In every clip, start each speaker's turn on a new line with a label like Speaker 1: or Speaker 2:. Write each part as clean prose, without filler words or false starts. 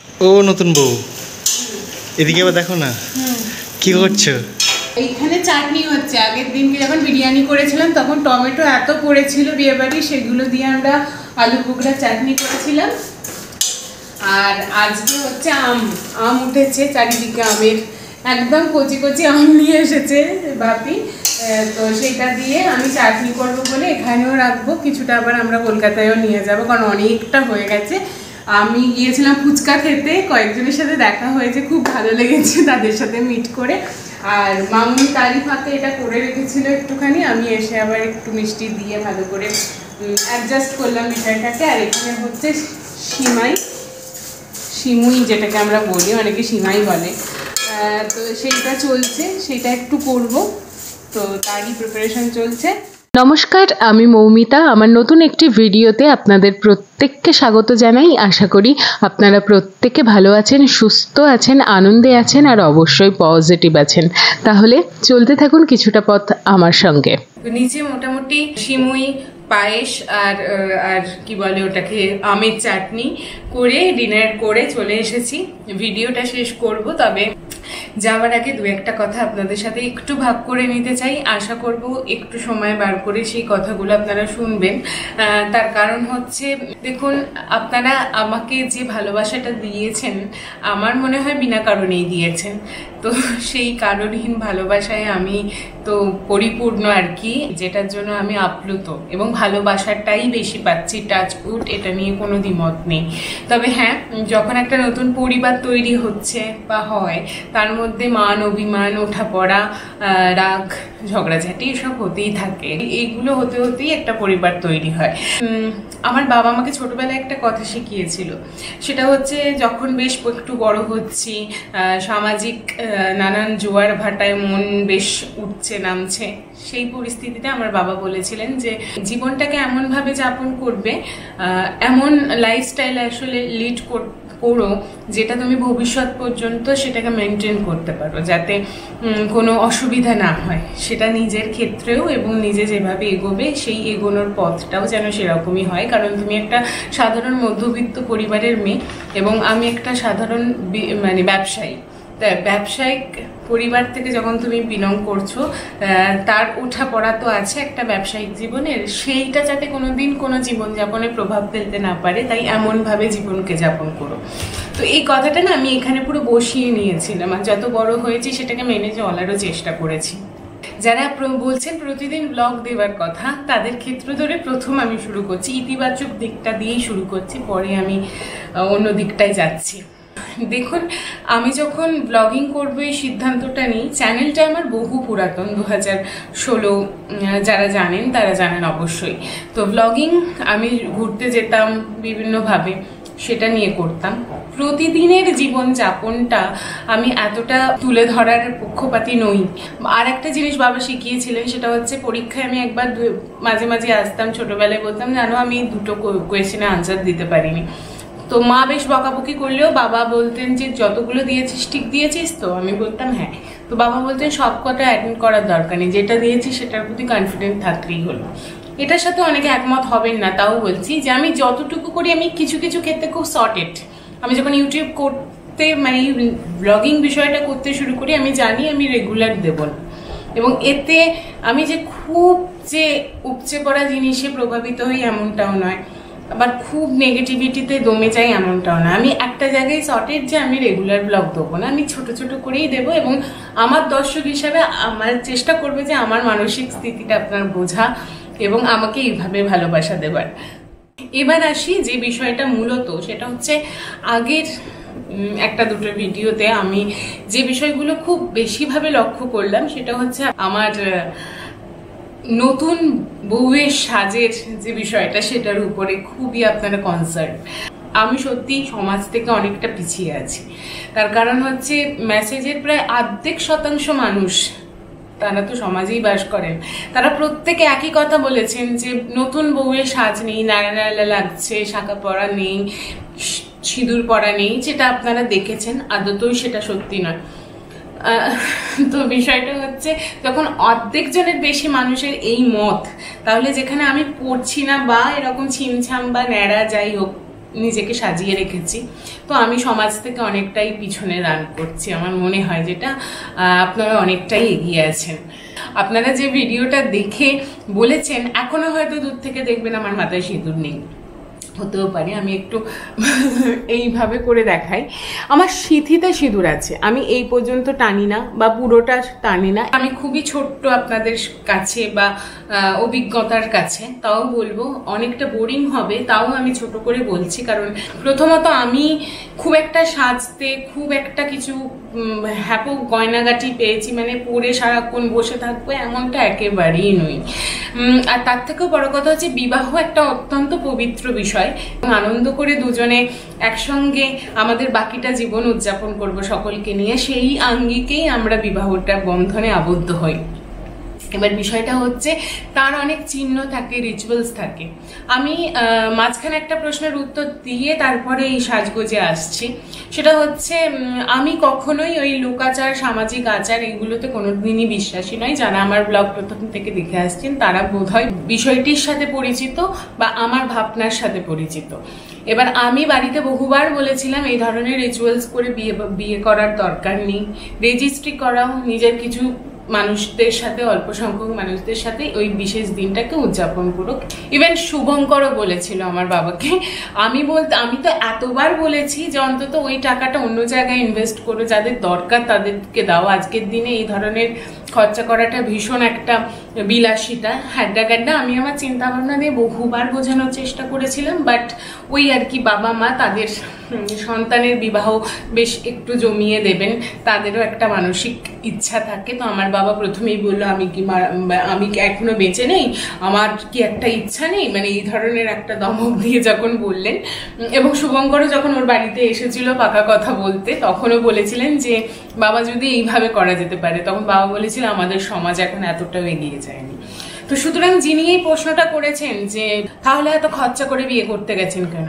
Speaker 1: ও নতুন বউ, এদিকে আবার দেখো না কি করছো।
Speaker 2: এইখানে চাটনি হচ্ছে। আগের দিনকে যখন বিরিয়ানি করেছিলাম তখন টমেটো এত পড়েছিল বিয়েবাড়ি, সেগুলো দিয়ে আমরা আলু বোখরা চাটনি করেছিলাম। আর আজকে হচ্ছে আম উঠেছে চারিদিকে, আমের একদম কচি কচি আম নিয়ে এসেছে বাপি। তো সেটা দিয়ে আমি চাটনি করবো বলে এখানেও রাখবো, কিছুটা আবার আমরা কলকাতায়ও নিয়ে যাব, কারণ অনেকটা হয়ে গেছে। আমি গিয়েছিলাম ফুচকা খেতে, কয়েকজনের সাথে দেখা হয়েছে, খুব ভালো লেগেছে তাদের সাথে মিট করে। আর মামনি তারই ফাঁকে এটা করে রেখেছিল একটুখানি, আমি এসে আবার একটু মিষ্টি দিয়ে ভালো করে অ্যাডজাস্ট করলাম বিষয়টাকে। আর এখানে হচ্ছে সিমুই যেটাকে আমরা বলি, অনেকে সিমাই বলে, তো সেইটা চলছে, সেটা একটু করব, তো তারই প্রিপারেশন চলছে।
Speaker 3: নমস্কার, আমি মৌমিতা। আমার নতুন একটি ভিডিওতে আপনাদের প্রত্যেককে স্বাগত জানাই। আশা করি আপনারা প্রত্যেকে ভালো আছেন, সুস্থ আছেন, আনন্দে আছেন আর অবশ্যই পজিটিভ আছেন। তাহলে চলতে থাকুন কিছুটা পথ আমার সঙ্গে।
Speaker 2: নিচে মোটামুটি সিমুই, পায়েস আর আর কি বলে ওটাকে, আমের চাটনি করে ডিনার করে চলে এসেছি। ভিডিওটা শেষ করব, তবে যাওয়ার আগে দু একটা কথা আপনাদের সাথে একটু ভাগ করে নিতে চাই। আশা করব একটু সময় বার করে সেই কথাগুলো আপনারা শুনবেন। তার কারণ হচ্ছে, দেখুন, আপনারা আমাকে যে ভালোবাসাটা দিয়েছেন আমার মনে হয় বিনা কারণেই দিয়েছেন। তো সেই কারণহীন ভালোবাসায় আমি তো পরিপূর্ণ আর কি, যেটার জন্য আমি আপ্লুত এবং ভালোবাসাটাই বেশি পাচ্ছি। টাচ উড, এটা নিয়ে কোনো দ্বিমত নেই। তবে হ্যাঁ, যখন একটা নতুন পরিবার তৈরি হচ্ছে বা হয়, তার মধ্যে মান অভিমান, ওঠাপড়া, রাগ, ঝগড়াঝাটি এসব হতেই থাকে। এইগুলো হতে হতেই একটা পরিবার তৈরি হয়। আমার বাবা আমাকে ছোটবেলায় একটা কথা শিখিয়েছিল, সেটা হচ্ছে যখন বেশ একটু বড় হচ্ছি, সামাজিক নানান জোয়ার ভাটায় মন বেশ উঠছে নামছে, সেই পরিস্থিতিতে আমার বাবা বলেছিলেন যে জীবনটাকে এমনভাবে যাপন করবে, এমন লাইফস্টাইল আসলে লিড করো যেটা তুমি ভবিষ্যৎ পর্যন্ত সেটাকে মেনটেন করতে পারো, যাতে কোনো অসুবিধা না হয়, সেটা নিজের ক্ষেত্রেও এবং নিজে যেভাবে এগোবে সেই এগোনোর পথটাও যেন সেরকমই হয়। কারণ তুমি একটা সাধারণ মধ্যবিত্ত পরিবারের মেয়ে এবং আমি একটা সাধারণ মানে ব্যবসায়ী। ব্যবসায়িক পরিবার থেকে যখন তুমি বিলং করছো, তার ওঠা পড়া তো আছে একটা ব্যবসায়িক জীবনের, সেইটা যাতে কোনোদিন কোনো জীবনযাপনে প্রভাব ফেলতে না পারে, তাই এমনভাবে জীবনকে যাপন করো। তো এই কথাটা না আমি এখানে পুরো বসিয়ে নিয়েছিলাম, আর যত বড় হয়েছি সেটাকে মেনে চলারও চেষ্টা করেছি। যারা বলছেন প্রতিদিন ব্লগ দেওয়ার কথা, তাদের ক্ষেত্র ধরে প্রথম আমি শুরু করছি, ইতিবাচক দিকটা দিয়েই শুরু করছি, পরে আমি অন্য দিকটায় যাচ্ছি। দেখুন, আমি যখন ব্লগিং করবো এই সিদ্ধান্তটা নিই, চ্যানেলটা আমার বহু পুরাতন, 2016, যারা জানেন তারা জানেন অবশ্যই। তো ব্লগিং আমি ঘুরতে যেতাম বিভিন্নভাবে, সেটা নিয়ে করতাম। প্রতিদিনের জীবনযাপনটা আমি এতটা তুলে ধরার পক্ষপাতী নই। আর একটা জিনিস বাবা শিখিয়েছিলেন, সেটা হচ্ছে পরীক্ষায় আমি একবার মাঝে মাঝে আসতাম, ছোটবেলায় বলতাম জানো আমি 2টো কোয়েশ্চেনে আনসার দিতে পারিনি। তো মা বেশ বকাবকি করলেও বাবা বলতেন যে যতগুলো দিয়েছিস ঠিক দিয়েছিস তো? আমি বলতাম হ্যাঁ। তো বাবা বলতেন সব কটা অ্যাটেন্ড করার দরকার নেই, যেটা দিয়েছিস সেটার প্রতি কনফিডেন্ট থাকলেই হলো। এটার সাথে অনেকে একমত হবেন না, তাও বলছি যে আমি যতটুকু করি আমি কিছু কিছু ক্ষেত্রে খুব সর্টেড। আমি যখন ইউটিউব করতে মানে ব্লগিং বিষয়টা করতে শুরু করি, আমি জানি আমি রেগুলার দেব না, এবং এতে আমি যে খুব যে উপচে পড়া জিনিসে প্রভাবিত হই এমনটাও নয়, আবার খুব নেগেটিভিটিতে দমে যাই এমনটাও না। আমি একটা জায়গায় সর্টেড যে আমি রেগুলার ব্লগ দেবো না, আমি ছোট ছোট করেই দেবো, এবং আমার দর্শক হিসাবে আমার চেষ্টা করবে যে আমার মানসিক স্থিতিটা আপনার বোঝা এবং আমাকে এইভাবে ভালোবাসা দেবার। এবার আসি যে বিষয়টা মূলত, সেটা হচ্ছে আগের একটা দুটো ভিডিওতে আমি যে বিষয়গুলো খুব বেশিভাবে লক্ষ্য করলাম, সেটা হচ্ছে আমার নতুন বউয়ের সাজের যে বিষয়টা, সেটার উপরে খুবই আপনারা কনসার্ন। আমি সত্যি সমাজ থেকে অনেকটা পিছিয়ে আছি। তার কারণ হচ্ছে মেসেজের প্রায় 50% মানুষ, তারা তো সমাজেই বাস করেন, তারা প্রত্যেকে একই কথা বলেছেন যে নতুন বউয়ের সাজ নেই, নাড়া নাড়া লাগছে, শাঁখা পরা নেই, সিঁদুর পরা নেই, যেটা আপনারা দেখেছেন আদতেই সেটা সত্যি নয়। তো বিষয়টা হচ্ছে, যখন অর্ধেক জনের বেশি মানুষের এই মত, তাহলে যেখানে আমি পড়ছি না বা এরকম ছিমছাম বা ন্যাড়া যাই হোক নিজেকে সাজিয়ে রেখেছি। তো আমি সমাজ থেকে অনেকটাই পিছনে রান করছি আমার মনে হয়, যেটা আপনারা অনেকটাই এগিয়ে আছেন। আপনারা যে ভিডিওটা দেখে বলেছেন এখনো হয়তো দূর থেকে দেখবেন আমার মাথায় সিঁদুর নেই, হতেও পারে। আমি একটু এইভাবে করে দেখাই, আমার সিঁথিতে সিঁদুর আছে, আমি এই পর্যন্ত টানি না বা পুরোটা টানি না। আমি খুবই ছোট্ট আপনাদের কাছে বা অভিজ্ঞতার কাছে, তাও বলবো অনেকটা বোরিং হবে, তাও আমি ছোট করে বলছি। কারণ প্রথমত আমি খুব একটা সাজতে, খুব একটা কিছু হ্যাপো গয়নাগাটি পেয়েছি মানে পরে সারাক্ষণ বসে থাকবো এমনটা একেবারেই নই। আর তার থেকেও বড় কথা হচ্ছে বিবাহ একটা অত্যন্ত পবিত্র বিষয়, আনন্দ করে দুজনে একসঙ্গে আমাদের বাকিটা জীবন উদযাপন করব সকলকে নিয়ে, সেই আঙ্গিকেই আমরা বিবাহটা বন্ধনে আবদ্ধ হই। এবার বিষয়টা হচ্ছে তার অনেক চিহ্ন থাকে, রিচুয়ালস থাকে। আমি মাঝখানে একটা প্রশ্নের উত্তর দিয়ে তারপরে এই সাজগোজে আসছি। সেটা হচ্ছে আমি কখনোই ওই লোকাচার, সামাজিক আচার এগুলোতে কোনোদিনই বিশ্বাসী নয়। যারা আমার ব্লগ প্রথম থেকে দেখে আসছেন তারা বোধহয় বিষয়টির সাথে পরিচিত বা আমার ভাবনার সাথে পরিচিত। এবার আমি বাড়িতে বহুবার বলেছিলাম এই ধরনের রিচুয়ালস করে বিয়ে করার দরকার নেই, রেজিস্ট্রি করাও, নিজের কিছু মানুষদের সাথে, অল্প সংখ্যক মানুষদের সাথে ওই বিশেষ দিনটাকে উদযাপন করুক। ইভেন শুভঙ্করও বলেছিল আমার বাবাকে। আমি তো এতবার বলেছি যে অন্তত ওই টাকাটা অন্য জায়গায় ইনভেস্ট করো, যাদের দরকার তাদেরকে দাও। আজকের দিনে এই ধরনের খরচা করাটা ভীষণ একটা বিলাসিতা, হ্যাড্ডা গ্যাড্ডা। আমি আমার চিন্তা ভাবনা দিয়ে বহুবার বোঝানোর চেষ্টা করেছিলাম, বাট ওই আর কি বাবা মা তাদের সন্তানের বিবাহ বেশ একটু জমিয়ে দেবেন, তাদেরও একটা মানসিক ইচ্ছা থাকে। তো আমার বাবা প্রথমেই বললো আমি কি এখনো বেঁচে নেই, আমার কি একটা ইচ্ছা নেই, মানে এই ধরনের একটা দমক দিয়ে যখন বললেন। এবং শুভঙ্করও যখন ওর বাড়িতে এসেছিল পাকা কথা বলতে, তখনও বলেছিলেন যে বাবা যদি এইভাবে করা যেতে পারে, তখন বাবা বলেছিল আমাদের সমাজ এখন এতটাও এগিয়ে যায়নি। তো সুতরাং যিনি এই প্রশ্নটা করেছেন যে তাহলে এত খরচা করে বিয়ে করতে গেছেন কেন,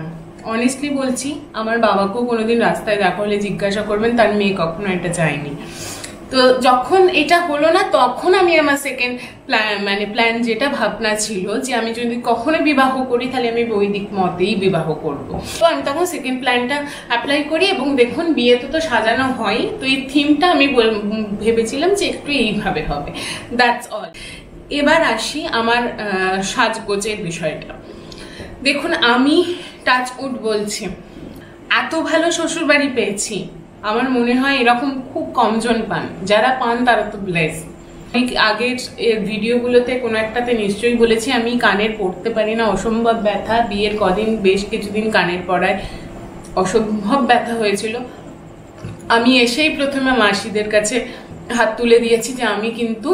Speaker 2: অনেস্টলি বলছি আমার বাবাকেও কোনোদিন রাস্তায় দেখা হলে জিজ্ঞাসা করবেন তার মেয়ে কখনো এটা চায়নি। তো যখন এটা হলো না, তখন আমি আমার সেকেন্ড প্ল্যান যেটা ভাবনা ছিল যে আমি যদি কখনো বিবাহ করি তাহলে আমি বৈদিক মতেই বিবাহ করব। তো আমি তখন সেকেন্ড প্ল্যানটা অ্যাপ্লাই করি এবং দেখুন বিয়েতে তো সাজানো হয়, তো এই থিমটা আমি ভেবেছিলাম যে একটু এইভাবে হবে, দ্যাটস অল। এবার আসি আমার সাজগোজের বিষয়টা। দেখুন আমি টাচউড বলছি, এত ভালো শ্বশুর বাড়ি পেয়েছি, আমার মনে হয় এরকম খুব কমজন পান, যারা পান তারা তো ব্লেস। আগের ভিডিওগুলোতে কোনো একটাতে নিশ্চয়ই বলেছি আমি কানের পড়তে পারি না, অসম্ভব ব্যথা। বিয়ের কদিন বেশ কিছুদিন কানের পড়ায় অসম্ভব ব্যথা হয়েছিল। আমি এসেই প্রথমে মাসিদের কাছে হাত তুলে দিয়েছি যে আমি কিন্তু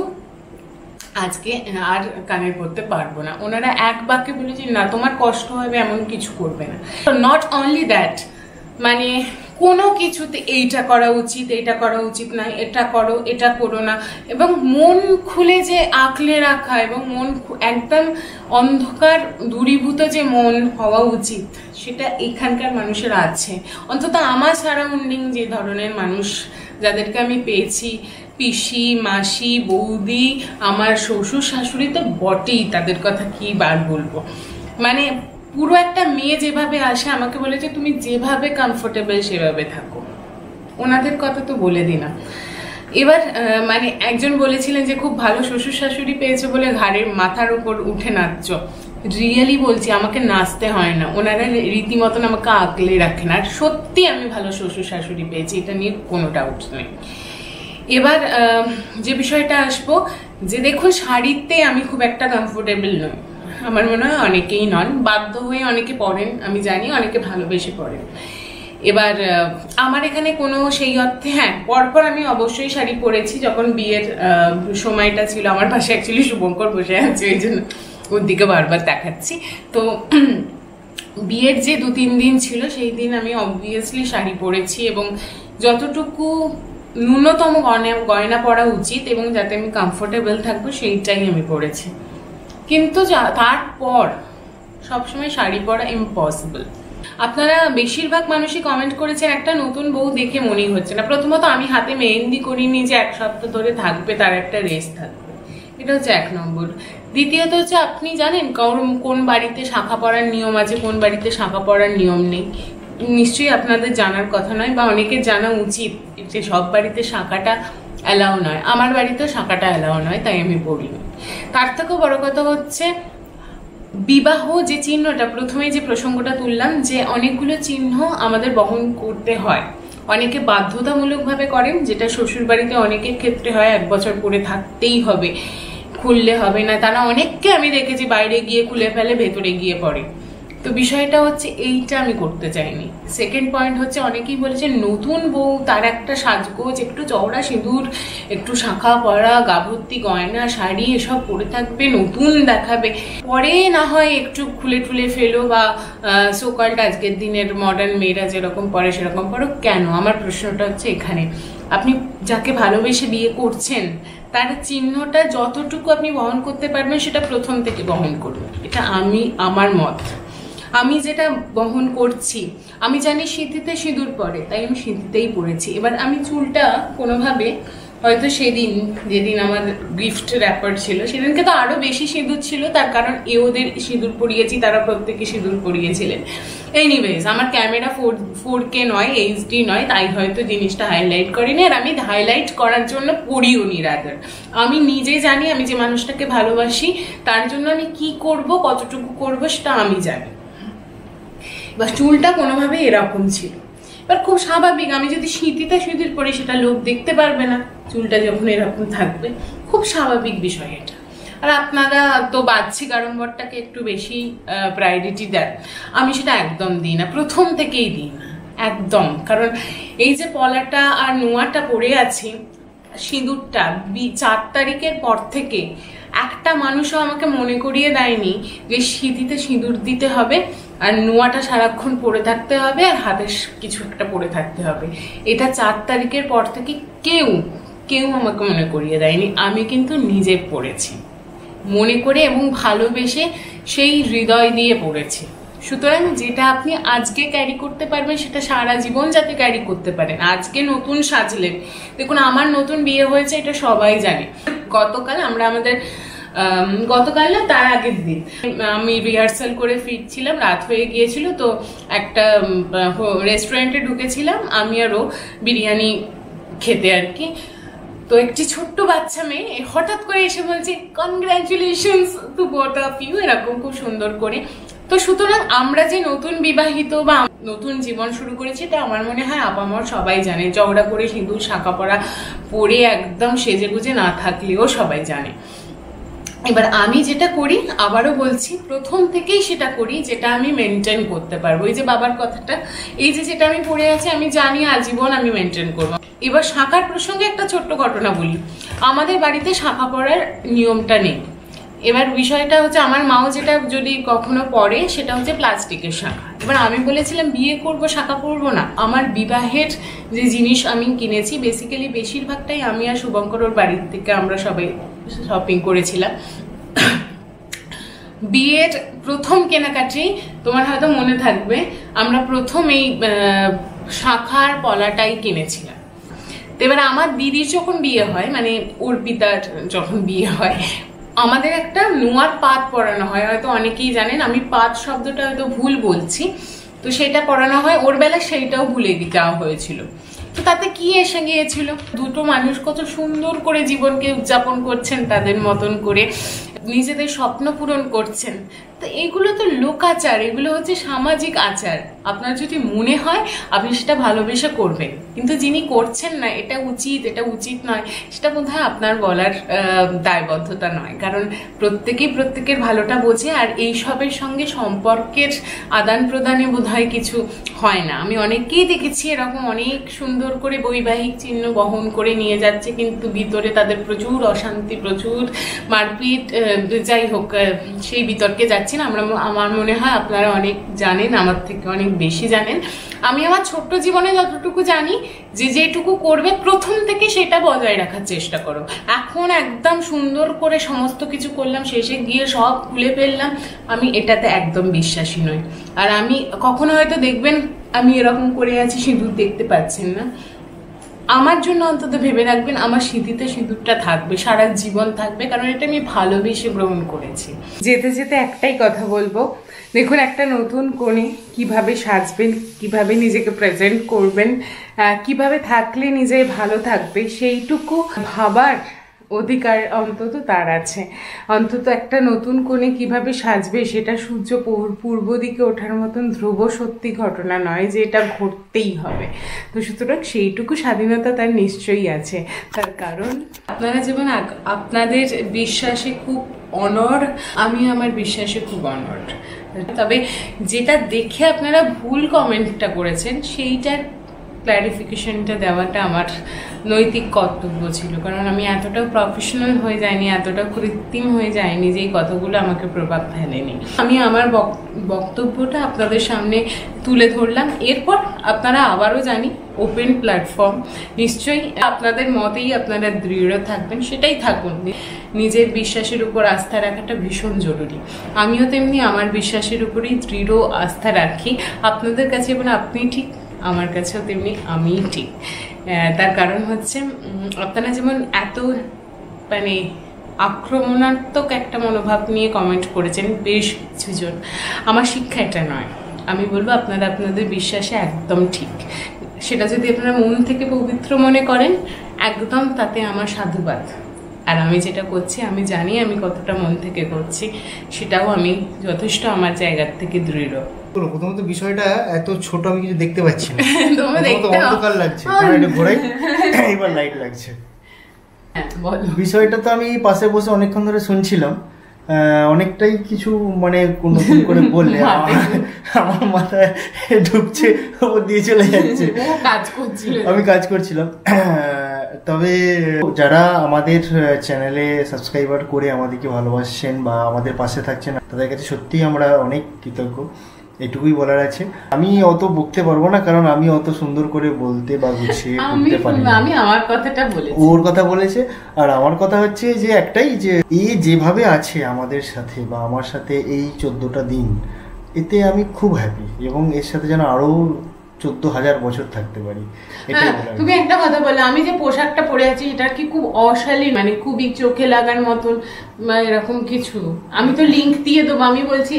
Speaker 2: আজকে আর কানের পড়তে পারবো না। ওনারা এক বাক্যে বলেছেন না তোমার কষ্ট হবে, এমন কিছু করবে না। নট অনলি দ্যাট, মানে কোনো কিছুতে এইটা করা উচিত, এইটা করা উচিত না, এটা করো, এটা করো না, এবং মন খুলে যে আঁকলে রাখা এবং মন একদম অন্ধকার দূরীভূত যে মন হওয়া উচিত সেটা এখানকার মানুষের আছে। অন্তত আমার সারাউন্ডিং যে ধরনের মানুষ যাদেরকে আমি পেয়েছি, পিসি, মাসি, বৌদি, আমার শ্বশুর শাশুড়ি তো বটেই, তাদের কথা কি বার বলবো। মানে পুরো একটা মেয়ে যেভাবে আসে আমাকে বলেছে তুমি যেভাবে কমফোর্টেবল সেভাবে থাকো, ওনাদের কথা তো বলে দিনা। এবার মানে একজন বলেছিলেন যে খুব ভালো শ্বশুর শাশুড়ি পেয়েছে বলে ঘাড়ের মাথার উপর উঠে নাচছ। রিয়েলি বলছি আমাকে নাচতে হয় না, ওনারা রীতিমতন আমাকে আঁকলে রাখেন। আর সত্যি আমি ভালো শ্বশুর শাশুড়ি পেয়েছি, এটা নিয়ে কোনো ডাউট নেই। এবার যে বিষয়টা আসবো, যে দেখুন শাড়িতে আমি খুব একটা কমফোর্টেবল নই, আমার মনে হয় অনেকেই নন, বাধ্য হয়ে অনেকে পরেন, আমি জানি অনেকে ভালোবেসে পরেন। এবার আমার এখানে কোনো সেই অর্থে হ্যাঁ পরপর আমি অবশ্যই শাড়ি পরেছি, যখন বিয়ের সময়টা ছিল। আমার পাশে অ্যাকচুয়ালি শুভঙ্কর বসে আছে, ওই জন্য ওর দিকে বারবার দেখাচ্ছি। তো বিয়ের যে 2-3 দিন ছিল সেই দিন আমি অবভিয়াসলি শাড়ি পরেছি এবং যতটুকু ন্যূনতম গয়না পরা উচিত এবং যাতে আমি কমফোর্টেবল থাকবো সেইটাই আমি পরেছি। কিন্তু তারপর সবসময় শাড়ি পরা ইম্পসিবল। আপনারা বেশিরভাগ মানুষই কমেন্ট করেছেন একটা নতুন বউ দেখে মনেই হচ্ছে না। প্রথমত আমি হাতে মেহেন্দি করিনি যে 1 সপ্তাহ ধরে থাকবে, তার একটা রেস্ট থাকবে, এটা হচ্ছে 1 নম্বর। দ্বিতীয়ত হচ্ছে আপনি জানেন কোন বাড়িতে শাঁখা পরার নিয়ম আছে, কোন বাড়িতে শাঁখা পরার নিয়ম নেই? নিশ্চয়ই আপনাদের জানার কথা নয়, বা অনেকের জানা উচিত যে সব বাড়িতে শাঁখাটা অ্যালাউ নয়। আমার বাড়িতেও শাঁখাটা অ্যালাউ নয়, তাই আমি পড়িনি। তার থেকেও বড় কথা হচ্ছে বিবাহ যে চিহ্নটা, প্রথমে যে প্রসঙ্গটা তুললাম, যে অনেকগুলো চিহ্ন আমাদের বহন করতে হয়। অনেকে বাধ্যতামূলকভাবে করেন, যেটা শ্বশুর বাড়িতে অনেকের ক্ষেত্রে হয় 1 বছর পরে থাকতেই হবে, খুললে হবে না। তারা অনেককে আমি দেখেছি বাইরে গিয়ে খুলে ফেলে, ভেতরে গিয়ে পড়ে। তো বিষয়টা হচ্ছে এইটা আমি করতে চাইনি। সেকেন্ড পয়েন্ট হচ্ছে অনেকেই বলেছে নতুন বউ, তার একটা সাজগোজ, একটু চওড়া সিঁদুর, একটু শাঁখা পরা, গাভর্তি গয়না শাড়ি এসব পরে থাকবে, নতুন দেখাবে, পরে না হয় একটু খুলে টুলে ফেলো, বা সোকল্ড আজকের দিনের মডার্ন মেয়েরা যেরকম পরে সেরকম পরো। কেন? আমার প্রশ্নটা হচ্ছে এখানে। আপনি যাকে ভালোবেসে বিয়ে করছেন তার চিহ্নটা যতটুকু আপনি বহন করতে পারবেন সেটা প্রথম থেকে বহন করবেন। এটা আমার মত। আমি যেটা বহন করছি, আমি জানি সিঁথিতে সিঁদুর পরে, তাই আমি সিঁথিতেই পড়েছি। এবার আমি চুলটা কোনোভাবে, হয়তো যেদিন আমার গিফট র্যাপার ছিল, সেদিনকে তো আরো বেশি সিঁদুর ছিল, তার কারণ ওদের সিঁদুর পরিয়েছি, তারা প্রত্যেকে সিঁদুর পরিয়েছিলেন। এনিওয়েজ, আমার ক্যামেরা 4K নয়, HD নয়, তাই হয়তো জিনিসটা হাইলাইট করিনি। আর আমি হাইলাইট করার জন্য পড়িও নি। রাদার আমি নিজে জানি, আমি যে মানুষটাকে ভালোবাসি তার জন্য আমি কি করব, কতটুকু করব সেটা আমি জানি। বা চুলটা কোনোভাবে এরকম ছিল। এবার খুব স্বাভাবিক, আমি যদি সিঁথিতে সিঁদুর পরি সেটা লোক দেখতে পারবে না, চুলটা যখন এরকম থাকবে। খুব স্বাভাবিক বিষয় এটা। আর আপনারা তো বাহ্যিক আড়ম্বরটাকে একটু বেশি প্রায়োরিটি দেন, আমি সেটা একদম দিই না, প্রথম থেকেই দিই না একদম। কারণ এই যে পলাটা আর নোয়াটা পরে আছি, সিঁদুরটা 4 তারিখের পর থেকে একটা মানুষও আমাকে মনে করিয়ে দেয়নি যে সিঁথিতে সিঁদুর দিতে হবে আর নোয়াটা সারাক্ষণ পরে থাকতে হবে আর হাতে কিছু একটা পরে থাকতে হবে। এটা 4 তারিখের পর থেকে কেউ আমাকে মনে করিয়ে দেয়নি। আমি কিন্তু নিজে পড়েছি, মনে করে এবং ভালোবেসে, সেই হৃদয় দিয়ে পড়েছি। সুতরাং যেটা আপনি আজকে ক্যারি করতে পারবেন সেটা সারা জীবন যাতে ক্যারি করতে পারেন। আজকে নতুন সাজলেন, দেখুন আমার নতুন বিয়ে হয়েছে, এটা সবাই জানে। গতকাল না তার আগের দিন আমি রিহার্সাল করে ফিরছিলাম, রাত হয়ে গিয়েছিল। তো একটা রেস্টুরেন্টে ঢুকেছিলাম আমি আর ও, বিরিয়ানি খেতে আর কি। তো একটি ছোট্ট বাচ্চা মেয়ে হঠাৎ করে এসে বলছে congratulations to both of you, এরকম খুব সুন্দর করে। তো সুতরাং আমরা যে নতুন বিবাহিত বা নতুন জীবন শুরু করেছি, এটা আমার মনে হয় আপামর সবাই জানে। চওড়া করে সিঁদুর শাঁখা পরা পরে একদম সেজে গুজে না থাকলেও সবাই জানে। এবার আমি যেটা করি, আবারও বলছি, প্রথম থেকেই সেটা করি যেটা আমি মেনটেন করতে পারবো। এই যে বাবার কথাটা, এই যেটা আমি পড়ে আছি, আমি জানি আজীবন আমি মেনটেন করবো। এবার শাঁখার প্রসঙ্গে একটা ছোট্ট ঘটনা বলি। আমাদের বাড়িতে শাঁখা পরার নিয়মটা নেই। এবার বিষয়টা হচ্ছে আমার মাও যেটা যদি কখনো পরে সেটা হচ্ছে প্লাস্টিকের শাঁখা। এবার আমি বলেছিলাম বিয়ে করব, শাঁখা পরবো না। আমার বিবাহের যে জিনিস আমি কিনেছি, বেসিক্যালি বেশিরভাগটাই আমি আর শুভঙ্কর ওর বাড়ির থেকে আমরা সবাই শপিং করেছিলাম। বিয়ের প্রথম কেনাকাটি তোমার হয়তো মনে থাকবে, আমরা প্রথম এই শাঁখার পলাটাই কিনেছিলাম। এবার আমার দিদির যখন বিয়ে হয়, মানে অর্পিতার যখন বিয়ে হয়, আমাদের একটা নোয়ার পাত পরানো হয়। হয়তো অনেকেই জানেন, আমি পাত শব্দটা হয়তো ভুল বলছি, তো সেটা পরানো হয়। ওর বেলা সেইটাও ভুলে যাওয়া হয়েছিল। তো তাতে কি এসে গিয়েছিল, দুটো মানুষ কত সুন্দর করে জীবনকে উদযাপন করছেন, তাদের মতন করে নিজেদের স্বপ্ন পূরণ করছেন। তো এগুলো তো লোকাচার, এগুলো হচ্ছে সামাজিক আচার। আপনার যদি মনে হয় আপনি সেটা ভালোবেসে করবেন, কিন্তু যিনি করছেন না, এটা উচিত এটা উচিত নয়, সেটা বোধহয় আপনার বলার দায়বদ্ধতা নয়। কারণ প্রত্যেকেই প্রত্যেকের ভালোটা বোঝে, আর এইসবের সঙ্গে সম্পর্কের আদান প্রদানে বোধহয় কিছু হয় না। আমি অনেককেই দেখেছি এরকম অনেক সুন্দর করে বৈবাহিক চিহ্ন বহন করে নিয়ে যাচ্ছে, কিন্তু ভিতরে তাদের প্রচুর অশান্তি, প্রচুর মারপিট। যাই হোক, সেই বিতর্কে যাচ্ছি না। আমার মনে হয় আপনারা অনেক জানেন, আমার থেকে অনেক বেশি জানেন। আমি আমার ছোট্ট জীবনে যতটুকু জানি, যেটুকু করবে প্রথম থেকে সেটা বজায় রাখার চেষ্টা করো। এখন একদম সুন্দর করে সমস্ত কিছু করলাম, শেষে গিয়ে সব খুলে ফেললাম, আমি এটাতে একদম বিশ্বাসী নই। আর আমি কখনো হয়তো দেখবেন আমি এরকম করে আছি, সিঁদুর দেখতে পাচ্ছেন না, আমার জন্য অন্তত ভেবে রাখবেন, আমার স্মৃতিতে সিঁদুরটা থাকবে, সারা জীবন থাকবে, কারণ এটা আমি ভালোবেসে গ্রহণ করেছি। যেতে যেতে একটাই কথা বলবো, দেখুন একটা নতুন কনে কিভাবে সাজবেন, কিভাবে নিজেকে প্রেজেন্ট করবেন, কিভাবে থাকলে নিজে ভালো থাকবে, সেইটুকু ভাবার অধিকার অন্তত তার আছে। অন্তত একটা নতুন কোণে কিভাবে সাজবে সেটা সূর্য পূর্ব দিকে ওঠার মতন ধ্রুব সত্যি ঘটনা নয় যে এটা ঘটতেই হবে। তো সুতরাং সেইটুকু স্বাধীনতা তার নিশ্চয়ই আছে। তার কারণ আপনারা যেমন আপনাদের বিশ্বাসে খুব অনড়, আমি আমার বিশ্বাসে খুব অনড়। তবে যেটা দেখে আপনারা ভুল কমেন্টটা করেছেন সেইটার ক্ল্যারিফিকেশনটা দেওয়াটা আমার নৈতিক কর্তব্য ছিল, কারণ আমি এতটাও প্রফেশনাল হয়ে যাইনি, এতটা কৃত্রিম হয়ে যায়নি যে এই কথাগুলো আমাকে প্রভাব ফেলেনি। আমি আমার বক্তব্যটা আপনাদের সামনে তুলে ধরলাম। এরপর আপনারা আবারও জানি ওপেন প্ল্যাটফর্ম, নিশ্চয়ই আপনাদের মতেই আপনারা দৃঢ় থাকবেন, সেটাই থাকুন। নিজের বিশ্বাসের উপর আস্থা রাখাটা ভীষণ জরুরি। আমিও তেমনি আমার বিশ্বাসের উপরেই দৃঢ় আস্থা রাখি। আপনাদের কাছে এবং আপনি ঠিক, আমার কাছেও তেমনি আমিই ঠিক। তার কারণ হচ্ছে আপনারা যেমন এত মানে আক্রমণাত্মক একটা মনোভাব নিয়ে কমেন্ট করেছেন বেশ কিছুজন, আমার শিক্ষা এটা নয়। আমি বলবো আপনারা আপনাদের বিশ্বাসে একদম ঠিক, সেটা যদি আপনারা মন থেকে পবিত্র মনে করেন একদম, তাতে আমার সাধুবাদ। আর আমি যেটা করছি আমি জানি আমি কতটা মন থেকে করছি, সেটাও আমি যথেষ্ট আমার জায়গার থেকে দৃঢ়।
Speaker 1: প্রথমত বিষয়টা এত ছোট আমি কিছু দেখতে পাচ্ছি না,
Speaker 2: অন্ধকার
Speaker 1: লাগছে, ঘোরাই এবার লাইট লাগছে। বিষয়টা তো আমি পাশে বসে অনেকক্ষণ ধরে শুনছিলাম, অনেকটাই কিছু মানে নতুন করে বললে আমার মাথায় ঢুকছে, ওপর দিয়ে চলে যাচ্ছে। আমি কাজ করছিলাম। তবে যারা আমাদের চ্যানেলে সাবস্ক্রাইবার করে আমাদেরকে ভালোবাসছেন বা আমাদের পাশে থাকছেন, তাদের কাছে সত্যিই আমরা অনেক কৃতজ্ঞ। এটুকুই বলার আছে। আমি অত বকতে পারবো না, কারণ আমি অত সুন্দর করে বলতে বা গুছিয়ে বলতে পারি না।
Speaker 2: আমি আমার কথাটা বলেছি,
Speaker 1: ওর কথা বলেছে। আর আমার কথা হচ্ছে যে একটাই, যে এ যেভাবে আছে আমাদের সাথে বা আমার সাথে এই 14টা দিন, এতে আমি খুব হ্যাপি এবং এর সাথে যেন আরো 14,000 বছর থাকতে পারি।
Speaker 2: তুমি একটা কথা বলো, আমি যে পোশাকটা পরে আছি এটা কি খুব অশালীন, মানে খুবই চোখে লাগার মতন এরকম কিছু? আমি তো লিংক দিয়ে দেবো। আমি বলছি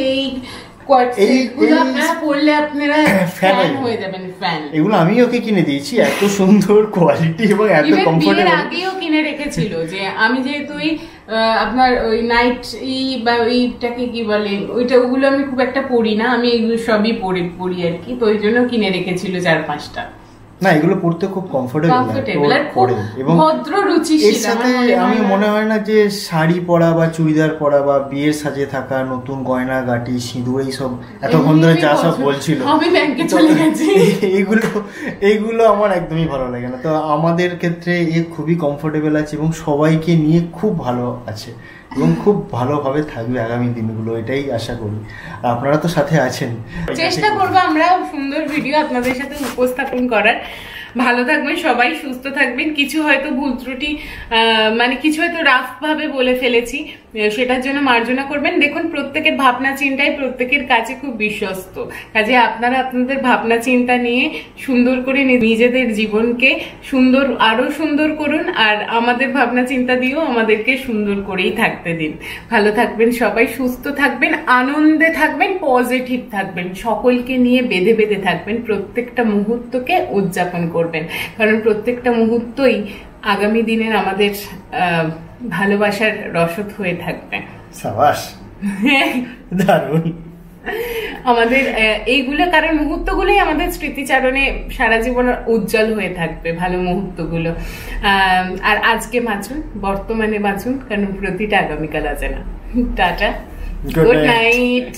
Speaker 1: এগুলো আমি ওকে কিনে দিয়েছি, এত সুন্দর কোয়ালিটি এবং এত কমফোর্টেবল।
Speaker 2: আগেও কিনে রেখেছিল যে আমি যেহেতু আপনার ওই নাইট বা ওইটাকে কি বলে ওইটা, ওগুলো আমি খুব একটা পরি না, আমি এগুলো সবই পরি আর কি, তো ওই জন্য কিনে রেখেছিল 4-5টা।
Speaker 1: না, এগুলো পড়তে খুব কমফোর্টেবল এবং ভদ্র রুচি। এর সাথে আমি মনে হয় না যে শাড়ি পরা বা চুড়িদার পরা বা বিয়ের সাজে থাকা, নতুন গয়না গাটি, সিঁদুর, এইসব এতক্ষণ ধরে যা সব বলছিল, এইগুলো আমার একদমই ভালো লাগে না। তো আমাদের ক্ষেত্রে এ খুবই কমফোর্টেবল আছে এবং সবাইকে নিয়ে খুব ভালো আছে এবং খুব ভালোভাবে থাকবে আগামী দিনগুলো, এটাই আশা করি। আপনারা তো সাথে আছেন,
Speaker 2: চেষ্টা করবো আমরা সুন্দর ভিডিও আপনাদের সাথে উপস্থাপন করার। ভালো থাকবেন সবাই, সুস্থ থাকবেন। কিছু হয়তো ভুল ত্রুটি মানে কিছু হয়তো রাফ ভাবে বলে ফেলেছি, সেটার জন্য মার্জনা করবেন। দেখুন প্রত্যেকের ভাবনা চিন্তাই প্রত্যেকের কাছে খুব বিশ্বস্ত, কাজে আপনারা আপনাদের ভাবনা চিন্তা নিয়ে সুন্দর করে নিজেদের জীবনকে সুন্দর, আরো সুন্দর করুন। আর আমাদের ভাবনা চিন্তা দিয়েও আমাদেরকে সুন্দর করেই থাকতে দিন। ভালো থাকবেন সবাই, সুস্থ থাকবেন, আনন্দে থাকবেন, পজিটিভ থাকবেন, সকলকে নিয়ে বেঁধে বেঁধে থাকবেন, প্রত্যেকটা মুহূর্তকে উদযাপন করবেন, কারণ প্রত্যেকটা মুহূর্তই আগামী দিনের আমাদের ভালোবাসার রসদ হয়ে থাকবে।
Speaker 1: সাবাস, দারুণ।
Speaker 2: আমাদের এইগুলো, কারণ মুহূর্তগুলোই আমাদের স্মৃতিচারণে সারা জীবন উজ্জ্বল হয়ে থাকবে, ভালো মুহূর্তগুলো। আর আজকে বাঁচুন, বর্তমানে বাঁচুন, কারণ প্রতিটা আগামীকাল আছে না। Tata, good night.